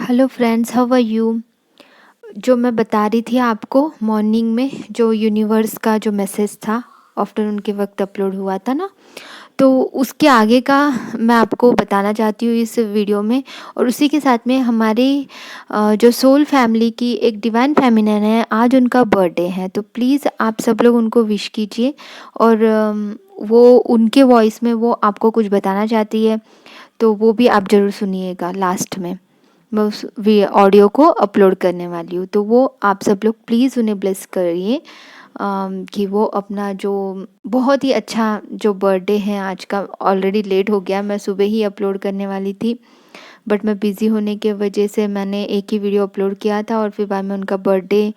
Hello friends, how are you. जो मैं बता रही थी आपको मॉर्निंग में, जो यूनिवर्स का जो मैसेज था आफ्टरनून के वक्त अपलोड हुआ था ना, तो उसके आगे का मैं आपको बताना चाहती हूँ इस वीडियो में। और उसी के साथ में हमारी जो सोल फैमिली की एक डिवाइन फेमिनिन है, आज उनका बर्थडे है, तो प्लीज़ आप सब लोग उनको विश कीजिए। और वो उनके वॉइस में वो आपको कुछ बताना चाहती है, तो वो भी आप ज़रूर सुनिएगा। लास्ट में मैं उस ऑडियो को अपलोड करने वाली हूँ, तो वो आप सब लोग प्लीज़ उन्हें ब्लेस करिए कि वो अपना जो बहुत ही अच्छा जो बर्थडे है आज का, ऑलरेडी लेट हो गया, मैं सुबह ही अपलोड करने वाली थी, बट मैं बिज़ी होने के वजह से मैंने एक ही वीडियो अपलोड किया था और फिर बाद में उनका बर्थडे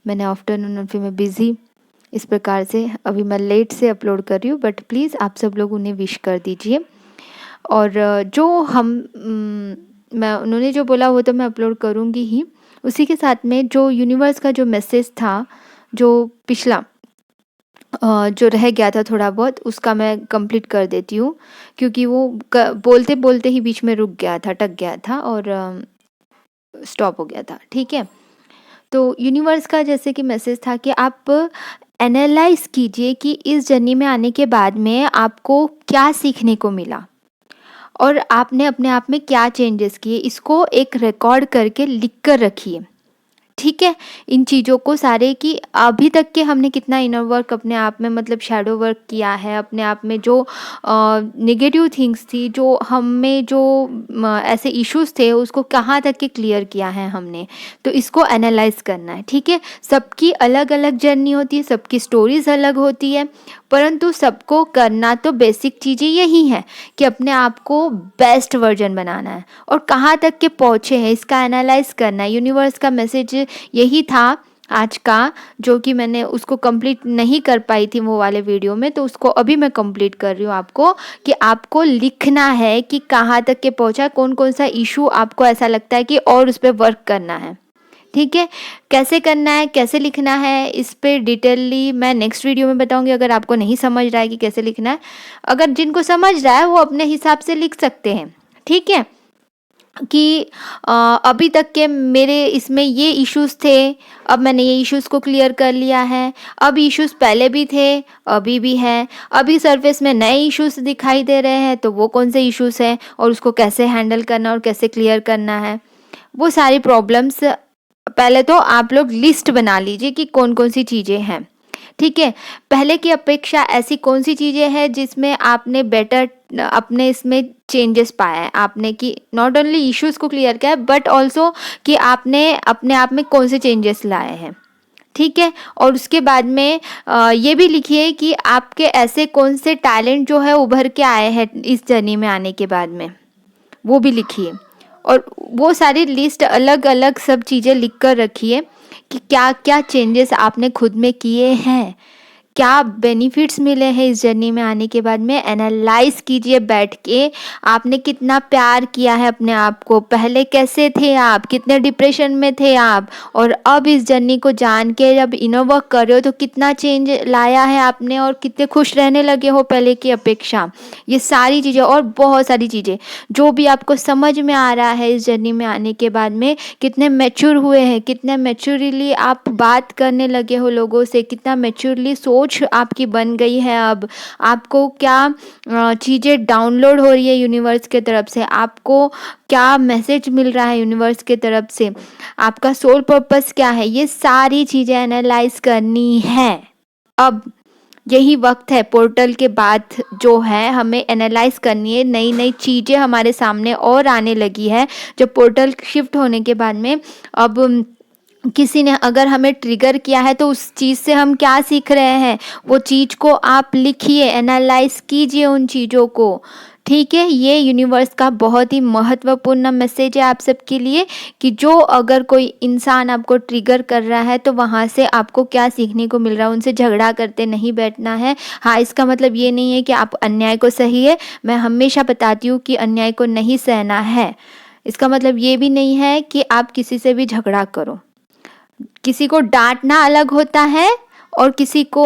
मैंने आफ्टरनून, और फिर मैं बिज़ी, इस प्रकार से अभी मैं लेट से अपलोड कर रही हूँ। बट प्लीज़ आप सब लोग उन्हें विश कर दीजिए। और जो मैं उन्होंने जो बोला वो तो मैं अपलोड करूँगी ही। उसी के साथ में जो यूनिवर्स का जो मैसेज था, जो पिछला जो रह गया था थोड़ा बहुत, उसका मैं कंप्लीट कर देती हूँ, क्योंकि वो बोलते बोलते ही बीच में रुक गया था, अटक गया था और स्टॉप हो गया था। ठीक है, तो यूनिवर्स का जैसे कि मैसेज था कि आप एनालाइज कीजिए कि इस जर्नी में आने के बाद में आपको क्या सीखने को मिला और आपने अपने आप में क्या चेंजेस किए। इसको एक रिकॉर्ड करके लिख कर रखिए। ठीक है, इन चीज़ों को सारे कि अभी तक के हमने कितना इनर वर्क अपने आप में, मतलब शैडो वर्क किया है अपने आप में, जो नेगेटिव थिंग्स थी, जो हम में जो ऐसे इश्यूज थे, उसको कहाँ तक के क्लियर किया है हमने। तो इसको एनालाइज करना है। ठीक है, सबकी अलग अलग जर्नी होती है, सबकी स्टोरीज अलग होती है, परंतु सबको करना तो बेसिक चीज़ें यही है कि अपने आप को बेस्ट वर्जन बनाना है और कहाँ तक के पहुँचे हैं इसका एनालाइज करना है। यूनिवर्स का मैसेज यही था आज का, जो कि मैंने उसको कंप्लीट नहीं कर पाई थी वो वाले वीडियो में, तो उसको अभी मैं कंप्लीट कर रही हूँ आपको, कि आपको लिखना है कि कहाँ तक के पहुँचा, कौन कौन सा इशू आपको ऐसा लगता है कि और उस पर वर्क करना है। ठीक है, कैसे करना है, कैसे लिखना है, इस पे डिटेलली मैं नेक्स्ट वीडियो में बताऊंगी। अगर आपको नहीं समझ रहा है कि कैसे लिखना है, अगर जिनको समझ रहा है वो अपने हिसाब से लिख सकते हैं। ठीक है, कि अभी तक के मेरे इसमें ये इश्यूज थे, अब मैंने ये इश्यूज को क्लियर कर लिया है। अब इश्यूज पहले भी थे, अभी भी हैं। अभी सरफेस में नए इश्यूज दिखाई दे रहे हैं, तो वो कौन से इश्यूज हैं और उसको कैसे हैंडल करना और कैसे क्लियर करना है, वो सारी प्रॉब्लम्स पहले तो आप लोग लिस्ट बना लीजिए कि कौन कौन सी चीज़ें हैं। ठीक है, पहले की अपेक्षा ऐसी कौन सी चीज़ें हैं जिसमें आपने बेटर अपने इसमें चेंजेस पाया है आपने, कि नॉट ओनली इश्यूज को क्लियर किया है बट ऑल्सो कि आपने अपने आप में कौन से चेंजेस लाए हैं। ठीक है, और उसके बाद में ये भी लिखिए कि आपके ऐसे कौन से टैलेंट जो है उभर के आए हैं इस जर्नी में आने के बाद में, वो भी लिखिए। और वो सारी लिस्ट अलग अलग सब चीज़ें लिख कर रखिए कि क्या क्या चेंजेस आपने खुद में किए हैं, क्या बेनिफिट्स मिले हैं इस जर्नी में आने के बाद में। एनालाइज कीजिए बैठ के, आपने कितना प्यार किया है अपने आप को, पहले कैसे थे आप, कितने डिप्रेशन में थे आप, और अब इस जर्नी को जान के जब इनर वर्क कर रहे हो तो कितना चेंज लाया है आपने और कितने खुश रहने लगे हो पहले की अपेक्षा। ये सारी चीज़ें और बहुत सारी चीज़ें जो भी आपको समझ में आ रहा है इस जर्नी में आने के बाद में, कितने मैच्योर हुए हैं, कितने मैच्योरली आप बात करने लगे हो लोगों से, कितना मैच्योरली सोच आपकी बन गई है। अब आपको क्या चीज़ें डाउनलोड हो रही है यूनिवर्स के तरफ से, आपको क्या मैसेज मिल रहा है यूनिवर्स के तरफ से, आपका सोल पर्पस क्या है, ये सारी चीज़ें एनालाइज करनी है। अब यही वक्त है, पोर्टल के बाद जो है हमें एनालाइज करनी है। नई नई चीज़ें हमारे सामने और आने लगी है। जब पोर्टल शिफ्ट होने के बाद में अब किसी ने अगर हमें ट्रिगर किया है तो उस चीज़ से हम क्या सीख रहे हैं, वो चीज़ को आप लिखिए, एनालाइज कीजिए उन चीज़ों को। ठीक है, ये यूनिवर्स का बहुत ही महत्वपूर्ण मैसेज है आप सबके लिए, कि जो अगर कोई इंसान आपको ट्रिगर कर रहा है तो वहाँ से आपको क्या सीखने को मिल रहा है। उनसे झगड़ा करते नहीं बैठना है। हाँ, इसका मतलब ये नहीं है कि आप अन्याय को सही है, मैं हमेशा बताती हूँ कि अन्याय को नहीं सहना है। इसका मतलब ये भी नहीं है कि आप किसी से भी झगड़ा करो। किसी को डांटना अलग होता है और किसी को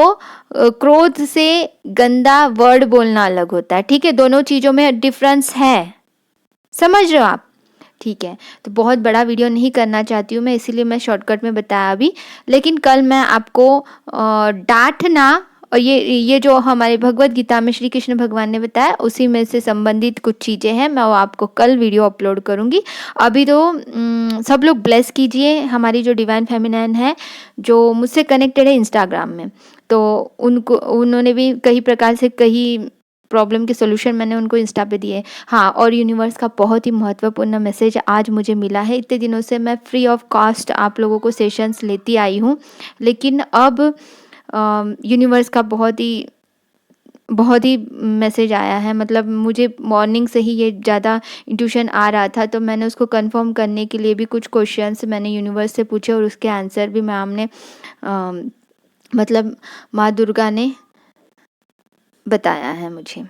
क्रोध से गंदा वर्ड बोलना अलग होता है। ठीक है, दोनों चीज़ों में डिफरेंस है, समझ रहे हो आप। ठीक है, तो बहुत बड़ा वीडियो नहीं करना चाहती हूँ मैं, इसीलिए मैं शॉर्टकट में बताया अभी। लेकिन कल मैं आपको डाँटना और ये जो हमारे भगवत गीता में श्री कृष्ण भगवान ने बताया उसी में से संबंधित कुछ चीज़ें हैं, मैं वो आपको कल वीडियो अपलोड करूँगी। अभी तो सब लोग ब्लेस कीजिए हमारी जो डिवाइन फेमिनाइन है, जो मुझसे कनेक्टेड है इंस्टाग्राम में, तो उन्होंने भी कई प्रकार से कई प्रॉब्लम के सॉल्यूशन मैंने उनको इंस्टा पे दिए। हाँ, और यूनिवर्स का बहुत ही महत्वपूर्ण मैसेज आज मुझे मिला है। इतने दिनों से मैं फ्री ऑफ कॉस्ट आप लोगों को सेशंस लेती आई हूँ, लेकिन अब यूनिवर्स का बहुत ही मैसेज आया है। मतलब मुझे मॉर्निंग से ही ये ज़्यादा इंट्यूशन आ रहा था, तो मैंने उसको कंफर्म करने के लिए भी कुछ क्वेश्चंस मैंने यूनिवर्स से पूछे और उसके आंसर भी मैम ने मतलब माँ दुर्गा ने बताया है मुझे।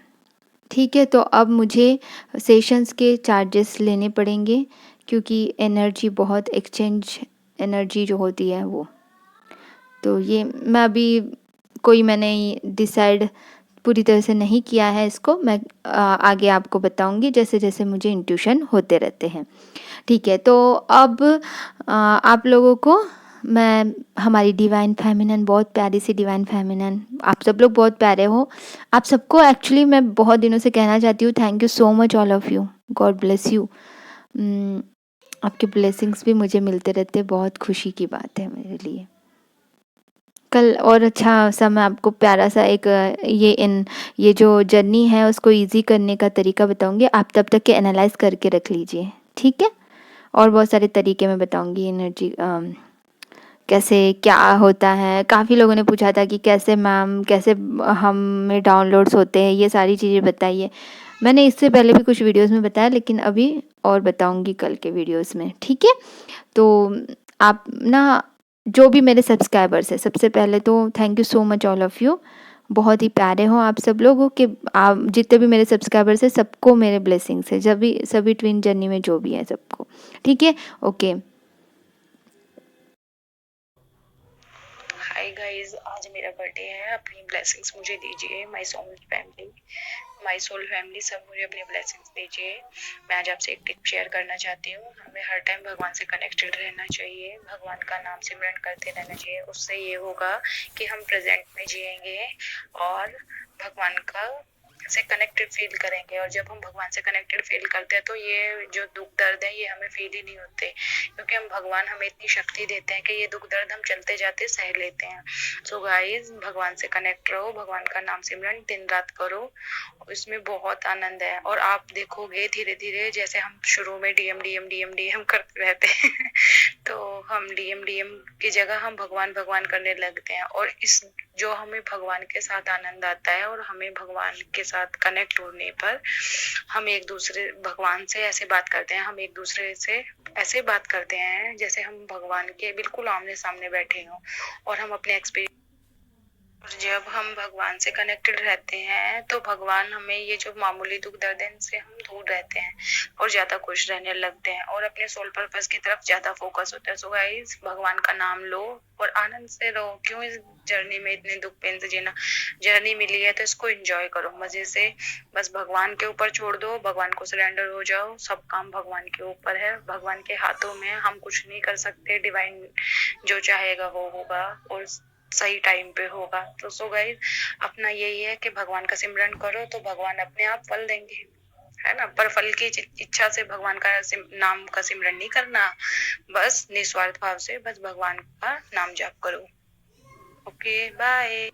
ठीक है, तो अब मुझे सेशंस के चार्जेस लेने पड़ेंगे, क्योंकि एनर्जी बहुत एक्सचेंज एनर्जी जो होती है वो, तो ये मैं अभी मैंने डिसाइड पूरी तरह से नहीं किया है इसको। मैं आगे आपको बताऊंगी जैसे जैसे मुझे इंट्यूशन होते रहते हैं। ठीक है, तो अब आप लोगों को मैं हमारी डिवाइन फेमिनिन, बहुत प्यारी सी डिवाइन फेमिनिन, आप सब लोग बहुत प्यारे हो। आप सबको एक्चुअली मैं बहुत दिनों से कहना चाहती हूँ, thank you so much all of you, God bless you. आपके ब्लेसिंग्स भी मुझे मिलते रहते, बहुत खुशी की बात है मेरे लिए। कल और अच्छा सा मैं आपको प्यारा सा एक ये जो जर्नी है उसको इजी करने का तरीका बताऊंगी। आप तब तक के एनालाइज करके रख लीजिए, ठीक है। और बहुत सारे तरीके मैं बताऊंगी एनर्जी कैसे क्या होता है। काफ़ी लोगों ने पूछा था कि कैसे मैम, कैसे हम में डाउनलोड्स होते हैं, ये सारी चीज़ें बताइए। मैंने इससे पहले भी कुछ वीडियोस में बताया, लेकिन अभी और बताऊंगी कल के वीडियोस में, ठीक है। तो आप ना जो भी मेरे सब्सक्राइबर्स हैं, सबसे पहले तो thank you so much all of you, बहुत ही प्यारे हो आप सब लोग कि आप जितने भी मेरे सब्सक्राइबर्स हैं सबको मेरे ब्लेसिंग्स है, जब भी सभी ट्विन जर्नी में जो भी है सबको, ठीक है। ओके, हाय गाइस, आज मेरा बर्थडे है। अपनी ब्लेसिंग्स मुझे दीजिए। माय सोल फैमिली सब मुझे अपनी ब्लेसिंग्स दीजिए। मैं आज आपसे एक टिप शेयर करना चाहती हूँ। हमें हर टाइम भगवान से कनेक्टेड रहना चाहिए, भगवान का नाम सिमरन करते रहना चाहिए। उससे ये होगा कि हम प्रेजेंट में जिएंगे और भगवान का से कनेक्टेड फील करेंगे। और जब हम भगवान से कनेक्टेड फील करते हैं तो ये जो दुख दर्द है ये हमें फील ही नहीं होते, क्योंकि हम भगवान हमें इतनी शक्ति देते हैं कि ये दुख दर्द हम चलते जाते सह लेते हैं। सो गाइस, भगवान से कनेक्ट रहो, भगवान का नाम सिमरन दिन रात करो, इसमें बहुत आनंद है। और आप देखोगे धीरे धीरे, जैसे हम शुरू में डीएम डीएम डीएम डीएम करते रहते हैं तो हम डीएम डीएम की जगह हम भगवान भगवान करने लगते हैं। और इस जो हमें भगवान के साथ आनंद आता है और हमें भगवान के साथ कनेक्ट होने पर हम एक दूसरे भगवान से ऐसे बात करते हैं, हम एक दूसरे से ऐसे बात करते हैं जैसे हम भगवान के बिल्कुल आमने सामने बैठे हों। और हम अपने एक्सपीरियंस, जब हम भगवान से कनेक्टेड रहते हैं तो भगवान हमें ये जो मामूली दुख दर्द है इनसे हम दूर रहते हैं और ज्यादा खुश रहने लगते हैं और अपने सोल पर्पस की तरफ ज्यादा फोकस होता है। सो गाइस, भगवान का नाम लो और आनंद से रहो। क्यों इस जर्नी में इतने दुख पेन से जीना, जर्नी मिली है तो इसको एंजॉय करो मजे से। बस भगवान के ऊपर छोड़ दो, भगवान को सरेंडर हो जाओ। सब काम भगवान के ऊपर है, भगवान के हाथों में, हम कुछ नहीं कर सकते। डिवाइन जो चाहेगा वो होगा और सही टाइम पे होगा। तो सो गाइस, अपना यही है कि भगवान का सिमरन करो तो भगवान अपने आप फल देंगे, है ना। पर फल की इच्छा से भगवान का नाम का सिमरन नहीं करना, बस निस्वार्थ भाव से बस भगवान का नाम जाप करो। Okay, bye.